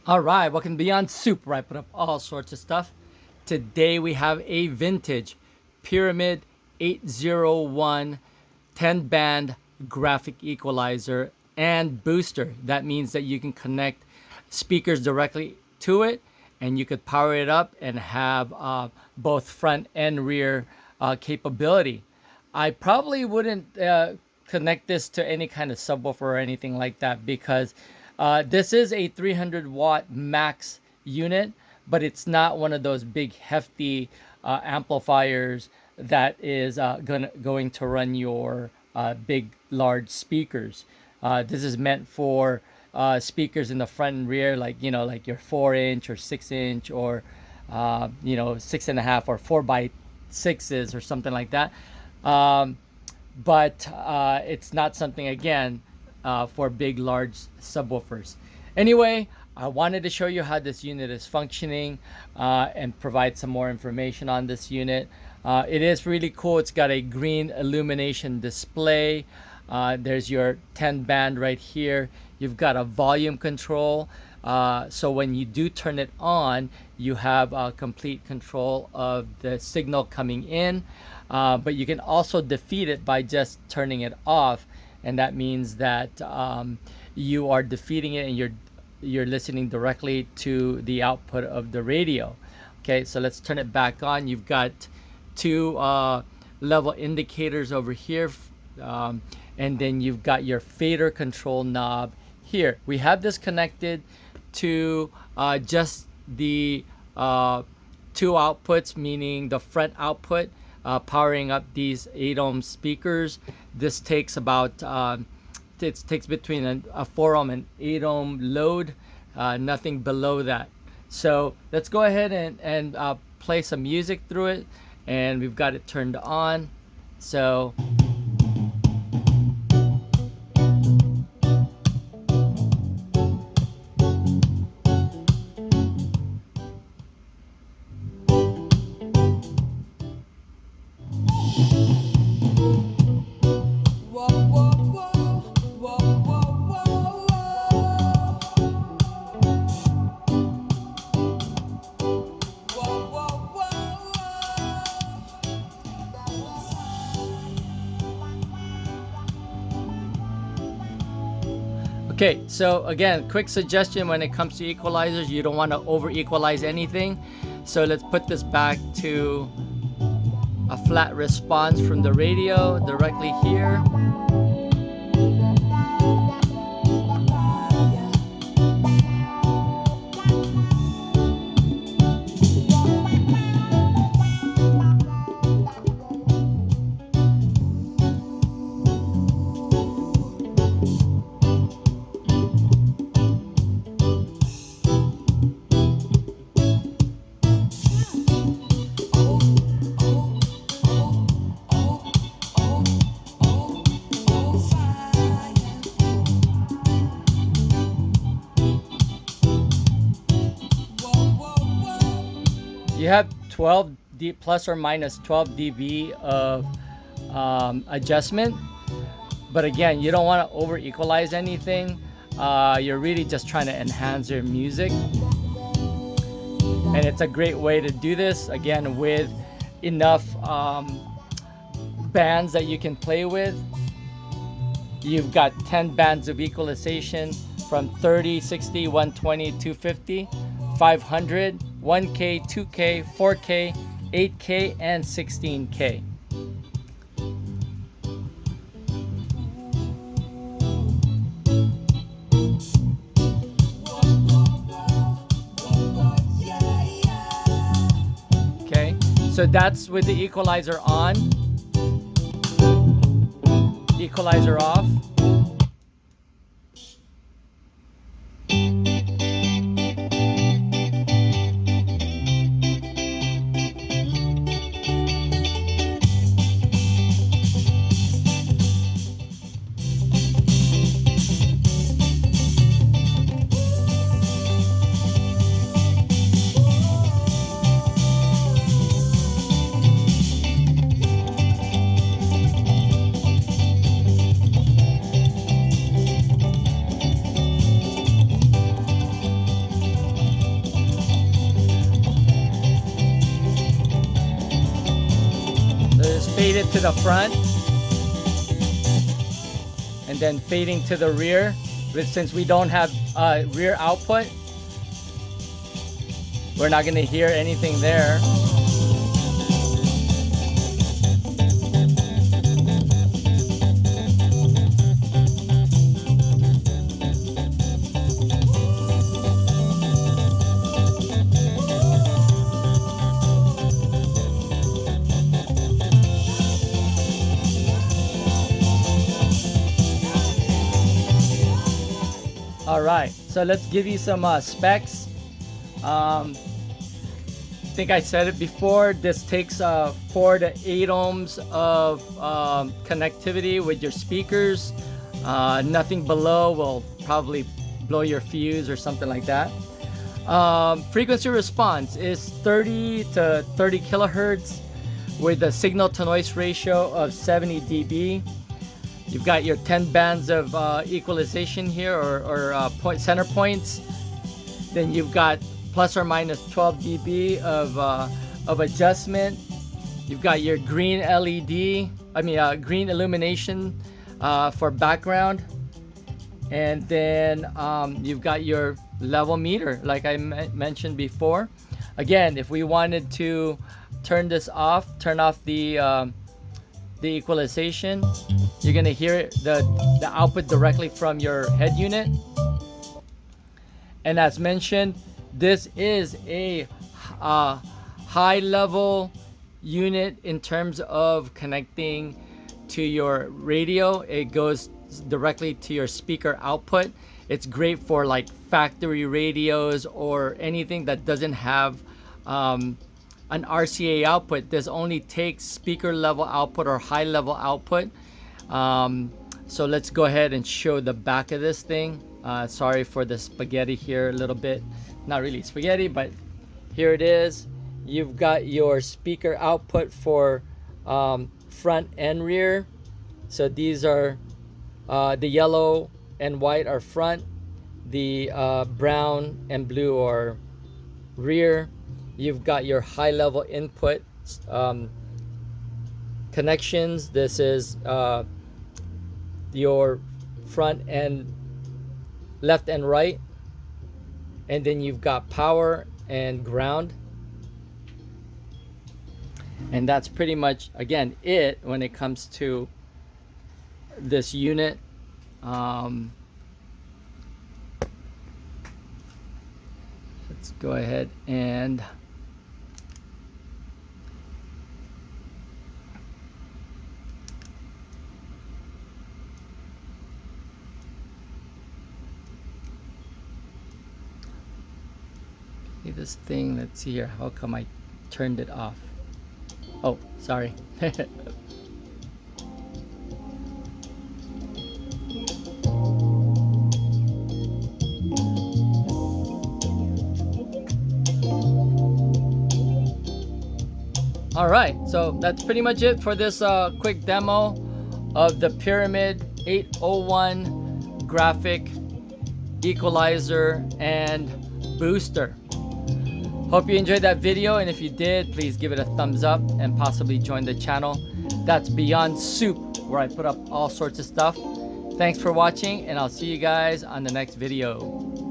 All right, welcome to Beyond Soup, where I put up all sorts of stuff. Today we have a vintage Pyramid 801 10-band graphic equalizer and booster. That means that you can connect speakers directly to it, and you could power it up and have both front and rear capability. I probably wouldn't connect this to any kind of subwoofer or anything like that because this is a 300 watt max unit, but it's not one of those big hefty amplifiers that is going to run your big large speakers. This is meant for speakers in the front and rear, like like your 4 inch or 6 inch or 6.5 or 4x6s or something like that. Um, but it's not something again for big large subwoofers. Anyway, I wanted to show you how this unit is functioning and provide some more information on this unit. It is really cool. It's got a green illumination display. There's your 10 band right here. You've got a volume control. So when you do turn it on, you have complete control of the signal coming in. But you can also defeat it by just turning it off, and that means that you are defeating it and you're listening directly to the output of the radio. Okay, so let's turn it back on. You've got two level indicators over here, and then you've got your fader control knob here. We have this connected to just the two outputs, meaning the front output powering up these 8 ohm speakers. This takes about it takes between a 4 ohm and 8 ohm load, nothing below that. So let's go ahead and play some music through it, and we've got it turned on. So okay, so again, quick suggestion when it comes to equalizers, you don't want to over equalize anything. So let's put this back to a flat response from the radio directly here. You have 12 plus or minus 12 dB of adjustment, but again, you don't want to over equalize anything. You're really just trying to enhance your music, and it's a great way to do this again with enough bands that you can play with. You've got 10 bands of equalization from 30, 60, 120, 250, 500, 1K, 2K, 4K, 8K, and 16K. Okay, so that's with the equalizer on, equalizer off. it to the front and then fading to the rear. But since we don't have rear output, we're not going to hear anything there. All right, so let's give you some specs. I think I said it before. This takes 4 to 8 ohms of connectivity with your speakers. Nothing below will probably blow your fuse or something like that. Frequency response is 30 to 30 kilohertz with a signal to noise ratio of 70 dB. You've got your 10 bands of equalization here, or center points. Then you've got plus or minus 12 dB of adjustment. You've got your green LED, green illumination for background. And then you've got your level meter, like I mentioned before. Again, if we wanted to turn this off, turn off the equalization, you're gonna hear the output directly from your head unit. And as mentioned, this is a high level unit in terms of connecting to your radio. It goes directly to your speaker output. It's great for like factory radios or anything that doesn't have an RCA output. This only takes speaker level output or high level output. So let's go ahead and show the back of this thing. Sorry for the spaghetti here a little bit. Not really spaghetti, but here it is. You've got your speaker output for front and rear. So these are the yellow and white are front, the brown and blue are rear. You've got your high level input connections. This is your front and left and right. And then you've got power and ground. And that's pretty much, again, it when it comes to this unit. Let's go ahead and this thing, let's see here, how come I turned it off? Oh, sorry. All right, so that's pretty much it for this quick demo of the Pyramid 801 graphic equalizer and booster. Hope you enjoyed that video, and if you did, please give it a thumbs up and possibly join the channel. That's Beyond Soup, where I put up all sorts of stuff. Thanks for watching, and I'll see you guys on the next video.